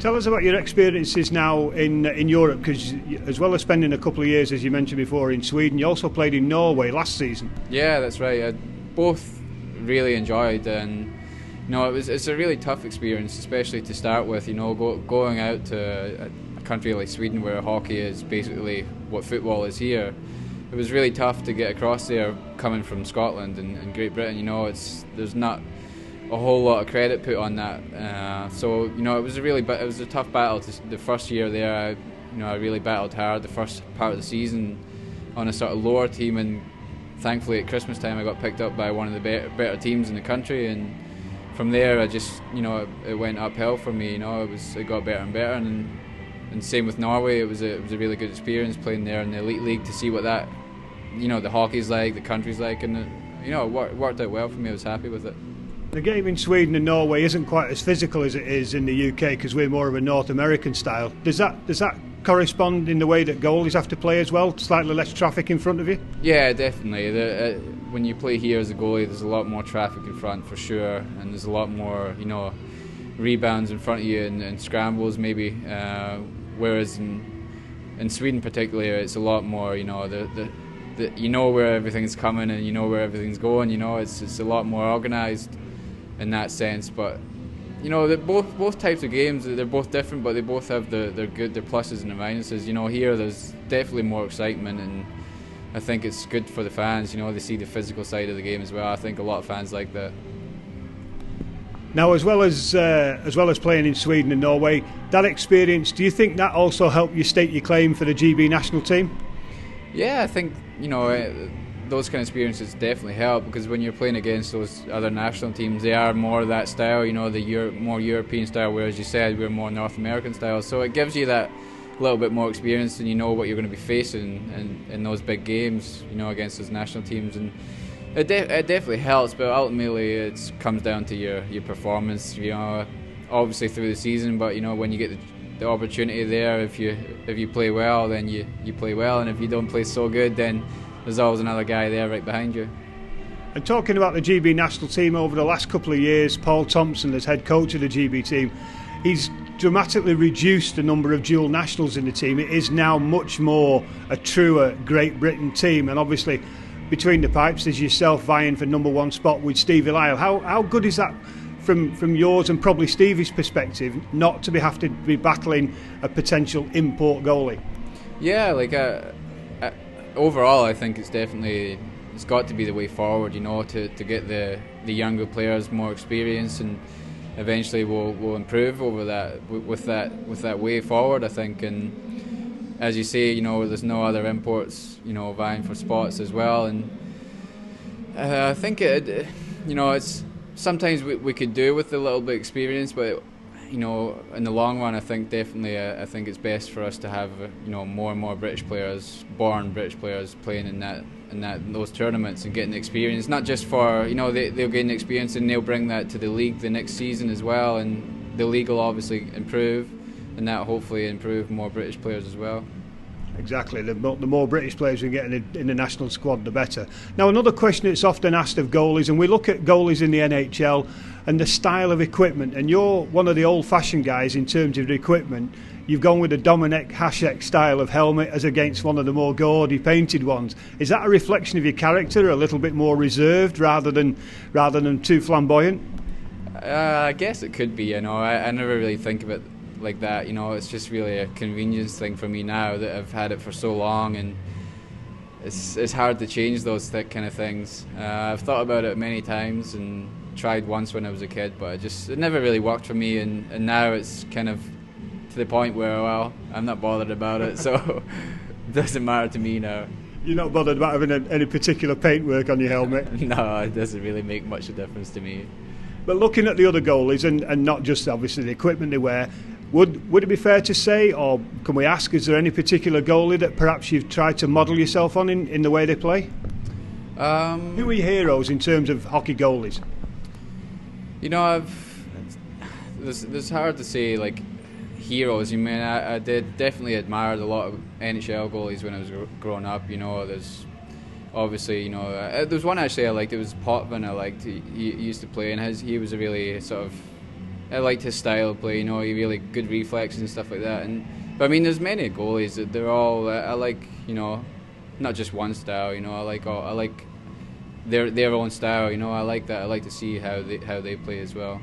Tell us about your experiences now in Europe, because as well as spending a couple of years, as you mentioned before, in Sweden, you also played in Norway last season. Yeah, that's right. I both really enjoyed, and it's a really tough experience, especially to start with. Going out to a country like Sweden where hockey is basically what football is here. It was really tough to get across there coming from Scotland and Great Britain. There's not a whole lot of credit put on that. So it was a tough battle. The first year there, I really battled hard. The first part of the season on a sort of lower team, and thankfully at Christmas time I got picked up by one of the better teams in the country. And from there, I just it went uphill for me. It got better and better. And same with Norway. It was a really good experience playing there in the elite league, to see what that the hockey's like, the country's like, and it worked out well for me. I was happy with it. The game in Sweden and Norway isn't quite as physical as it is in the UK, because we're more of a North American style. Does that correspond in the way that goalies have to play as well? Slightly less traffic in front of you? Yeah, definitely. When you play here as a goalie, there's a lot more traffic in front for sure, and there's a lot more rebounds in front of you and scrambles maybe. Whereas in Sweden particularly, it's a lot more. You know where everything's coming and you know where everything's going. It's a lot more organised in that sense. But both types of games, they're both different, but they both have their pluses and their minuses. Here there's definitely more excitement, and I think it's good for the fans. They see the physical side of the game as well. I think a lot of fans like that. Now, as well as playing in Sweden and Norway, that experience, do you think that also helped you stake your claim for the GB national team? Yeah, I think those kind of experiences definitely help, because when you're playing against those other national teams, they are more that style, more European style, whereas you said we're more North American style. So it gives you that little bit more experience, and you know what you're going to be facing in those big games, against those national teams. And it definitely helps, but ultimately it comes down to your performance, obviously through the season. But when you get the opportunity there, if you play well, then you play well, and if you don't play so good, then there's always another guy there right behind you. And talking about the GB national team, over the last couple of years, Paul Thompson, as head coach of the GB team, he's dramatically reduced the number of dual nationals in the team. It is now much more a truer Great Britain team, and obviously between the pipes there's yourself vying for number one spot with Stevie Lyle. How good is that from yours and probably Stevie's perspective, not to have to be battling a potential import goalie? Yeah, overall I think it's got to be the way forward, to get the younger players more experience, and eventually we'll improve over that with that way forward, I think. And as you say, there's no other imports, vying for spots as well. And I think it's sometimes we could do with a little bit of experience, but in the long run, I think definitely I think it's best for us to have more and more British players, born British players, playing in those tournaments and getting the experience. Not just for they'll gain the experience and they'll bring that to the league the next season as well, and the league will obviously improve, and that hopefully improve more British players as well. Exactly. The more British players we get in the national squad, the better. Now, another question that's often asked of goalies, and we look at goalies in the NHL and the style of equipment, and you're one of the old-fashioned guys in terms of the equipment. You've gone with the Dominic Hasek style of helmet as against one of the more gaudy painted ones. Is that a reflection of your character, a little bit more reserved rather than too flamboyant? I guess it could be. I never really think of it like that. It's just really a convenience thing for me now that I've had it for so long, and it's hard to change those kind of things. I've thought about it many times and tried once when I was a kid, but it never really worked for me, and now it's kind of to the point where, well, I'm not bothered about it, so it doesn't matter to me now. You're not bothered about having any particular paintwork on your helmet? No, it doesn't really make much of a difference to me. But looking at the other goalies, and not just obviously the equipment they wear, would it be fair to say, or can we ask, is there any particular goalie that perhaps you've tried to model yourself on in the way they play? Who are your heroes in terms of hockey goalies? It's hard to say heroes. I did definitely admired a lot of NHL goalies when I was growing up. There's obviously there's one actually I liked. It was Potvin. I liked. He used to play, and he was a really sort of I liked his style of play. You know, he really good reflexes and stuff like that. But I mean, there's many goalies that they're all. I like, you know, not just one style. You know, I like their own style. You know, I like that. I like to see how they play as well.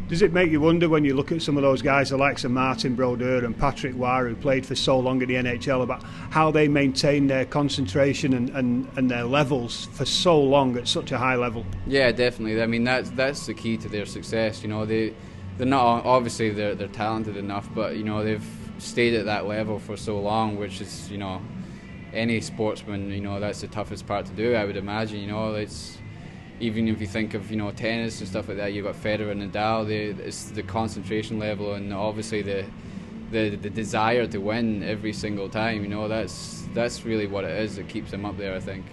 Does it make you wonder when you look at some of those guys, the likes of Martin Brodeur and Patrick Waugh, who played for so long in the NHL, about how they maintain their concentration and their levels for so long at such a high level? Yeah, definitely. I mean, that's the key to their success. You know, they're not obviously they're talented enough, but you know they've stayed at that level for so long, which is, you know, any sportsman, you know, that's the toughest part to do, I would imagine. You know, it's even if you think of, you know, tennis and stuff like that, you've got Federer and Nadal. It's the concentration level and obviously the desire to win every single time. You know, that's really what it is that keeps them up there, I think.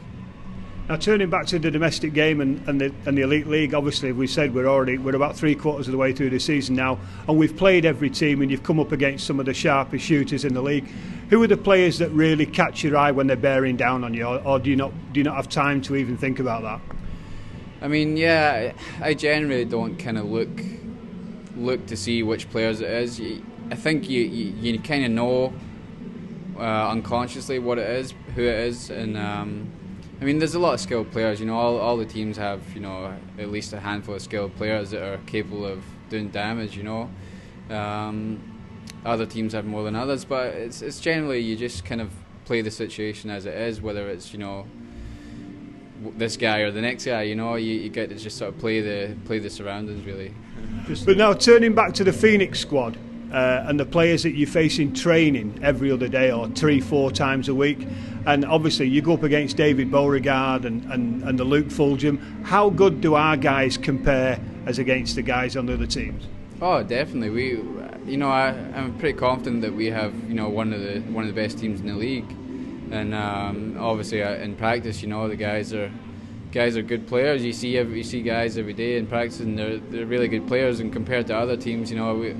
Now, turning back to the domestic game and the Elite League, obviously we said we're about 3/4 of the way through the season now, and we've played every team, and you've come up against some of the sharpest shooters in the league. Who are the players that really catch your eye when they're bearing down on you, or do you not have time to even think about that? I mean, yeah, I generally don't kind of look to see which players it is. I think you kind of know unconsciously what it is, who it is, and I mean, there's a lot of skilled players. You know, all the teams have, you know, at least a handful of skilled players that are capable of doing damage. You know, other teams have more than others, but it's generally you just kind of play the situation as it is, whether it's, you know, this guy or the next guy. You know, you get to just sort of play the surroundings really. But now turning back to the Phoenix squad and the players that you face in training every other day or 3-4 times a week, and obviously you go up against David Beauregard and the Luke Fulgham. How good do our guys compare as against the guys on the other teams? Oh, definitely. I'm pretty confident that we have, you know, one of the best teams in the league. And obviously in practice, you know, the guys are good players. You see guys every day in practice, and they're really good players. And compared to other teams, you know,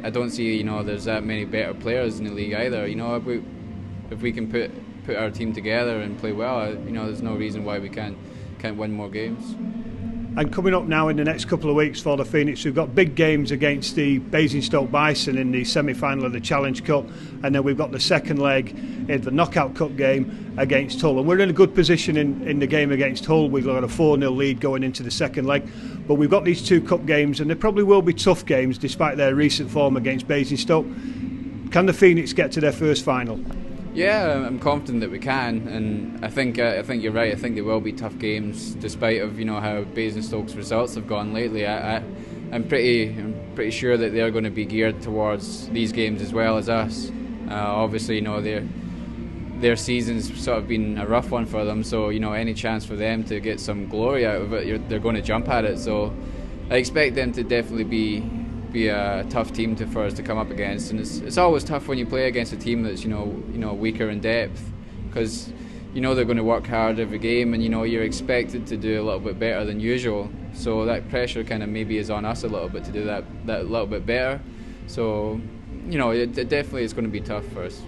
I don't see, you know, there's that many better players in the league either. You know, if we can put our team together and play well, you know, there's no reason why we can't win more games. And coming up now in the next couple of weeks for the Phoenix, we've got big games against the Basingstoke Bison in the semi-final of the Challenge Cup, and then we've got the second leg in the Knockout Cup game against Hull. And we're in a good position in the game against Hull. We've got a 4-0 lead going into the second leg, but we've got these two cup games, and they probably will be tough games despite their recent form against Basingstoke. Can the Phoenix get to their first final? Yeah, I'm confident that we can, and I think you're right. I think they will be tough games, despite of, you know, how Basingstoke's results have gone lately. I'm pretty sure that they're going to be geared towards these games as well as us. Obviously, you know, their season's sort of been a rough one for them, so, you know, any chance for them to get some glory out of it, they're going to jump at it. So I expect them to definitely be a tough team for us to come up against, and it's always tough when you play against a team that's, you know, weaker in depth, because, you know, they're going to work hard every game, and, you know, you're expected to do a little bit better than usual. So that pressure kind of maybe is on us a little bit to do that little bit better. So, you know, it definitely is going to be tough for us.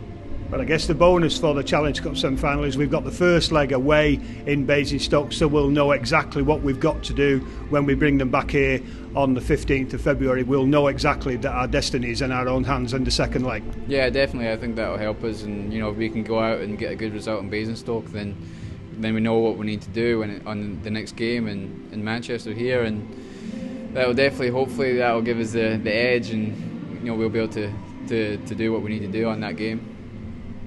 But I guess the bonus for the Challenge Cup semi-final is we've got the first leg away in Basingstoke, so we'll know exactly what we've got to do when we bring them back here on the 15th of February. We'll know exactly that our destiny is in our own hands in the second leg. Yeah, definitely. I think that will help us, and, you know, if we can go out and get a good result in Basingstoke, then we know what we need to do on the next game in Manchester here, and that will definitely, hopefully, that will give us the edge, and, you know, we'll be able to do what we need to do on that game.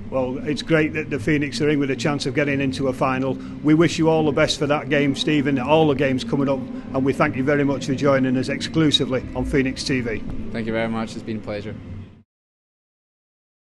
Well, it's great that the Phoenix are in with a chance of getting into a final. We wish you all the best for that game, Stephen, all the games coming up, and we thank you very much for joining us exclusively on Phoenix TV. Thank you very much. It's been a pleasure.